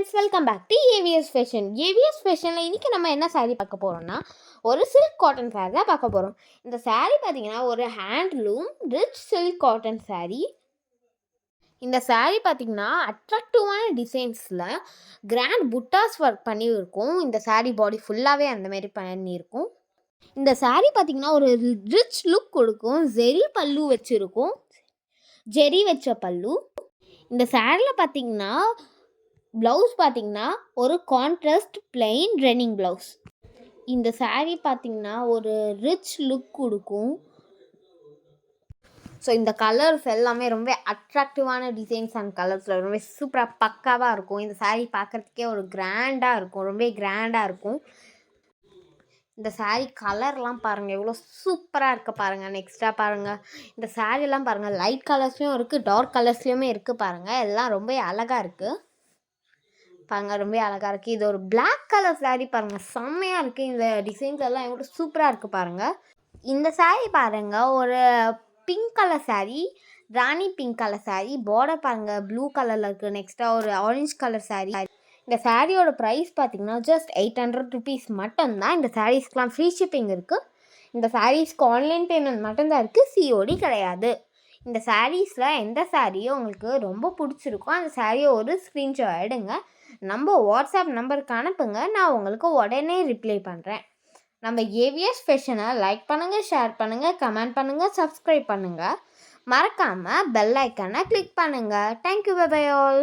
Friends, welcome back to AVS fashion. AVS ஃபேஷனில் இன்றைக்கி நம்ம என்ன சாரீ பார்க்க போகிறோம்னா, ஒரு சில்க் காட்டன் சாரீ தான் பார்க்க போகிறோம். இந்த சாரீ பார்த்திங்கன்னா ஒரு handloom rich silk cotton sari. இந்த சாரீ பார்த்திங்கன்னா அட்ராக்டிவான டிசைன்ஸில் கிராண்ட் புட்டாஸ் ஒர்க் பண்ணி இருக்கும். இந்த சாரீ பாடி ஃபுல்லாகவே அந்தமாரி பண்ணியிருக்கும். இந்த சாரீ பார்த்திங்கன்னா ஒரு ரிச் லுக் கொடுக்கும். ஜெரி பல்லு வச்சுருக்கும், ஜெரி வச்ச பல்லு. இந்த சாரியில் பார்த்திங்கன்னா ப்ளவுஸ் பார்த்திங்கன்னா ஒரு கான்ட்ராஸ்ட் பிளெயின் ரன்னிங் ப்ளவுஸ். இந்த சாரீ பார்த்திங்கன்னா ஒரு ரிச் லுக் கொடுக்கும். ஸோ இந்த கலர்ஸ் எல்லாமே ரொம்ப அட்ராக்டிவான டிசைன்ஸ் அண்ட் கலர்ஸில் ரொம்ப சூப்பராக பக்காவாக இருக்கும். இந்த சாரீ பார்க்குறதுக்கே ஒரு கிராண்டாக இருக்கும், ரொம்ப கிராண்டாக இருக்கும். இந்த சாரீ கலர்லாம் பாருங்கள் எவ்வளோ சூப்பராக இருக்க பாருங்கள். நெக்ஸ்ட்டாக பாருங்கள், இந்த சாரீலாம் பாருங்கள் லைட் கலர்ஸ்லேயும் இருக்குது, டார்க் கலர்ஸ்லேயுமே இருக்குது பாருங்கள். எல்லாம் ரொம்ப அழகாக இருக்குது பாருங்கள், ரொம்ப அழகாக இருக்குது. இது ஒரு பிளாக் கலர் சாரீ பாருங்கள், செம்மையாக இருக்குது. இந்த டிசைன்ஸ் எல்லாம் எவ்வளோ சூப்பராக இருக்குது பாருங்கள். இந்த சாரீ பாருங்கள் ஒரு பிங்க் கலர் சாரீ, ராணி பிங்க் கலர் சாரீ. பார்டர் பாருங்கள் ப்ளூ கலரில் இருக்குது. நெக்ஸ்ட்டாக ஒரு ஆரஞ்ச் கலர் சாரீ. இந்த சாரியோட ப்ரைஸ் பார்த்திங்கன்னா ஜஸ்ட் 800 ருபீஸ் மட்டும்தான். இந்த சாரீஸ்க்கெலாம் ஃப்ரீ ஷிப்பிங் இருக்குது. இந்த சாரீஸ்க்கு ஆன்லைன் பேமெண்ட் மட்டும்தான் இருக்குது, சிஓடி கிடையாது. இந்த சாரீஸில் எந்த சாரியோ உங்களுக்கு ரொம்ப பிடிச்சிருக்கோ அந்த சாரியை ஒரு ஸ்க்ரீன்ஷாட் எடுங்க, நம்ம வாட்ஸ்அப் நம்பருக்கு அனுப்புங்க, நான் உங்களுக்கு உடனே ரிப்ளை பண்ணுறேன். நம்ம ஏவிஎஸ் ஃபேஷனை லைக் பண்ணுங்கள், ஷேர் பண்ணுங்கள், கமெண்ட் பண்ணுங்கள், சப்ஸ்கிரைப் பண்ணுங்கள். மறக்காமல் பெல் ஐக்கானை கிளிக் பண்ணுங்கள். Thank you, bye bye all.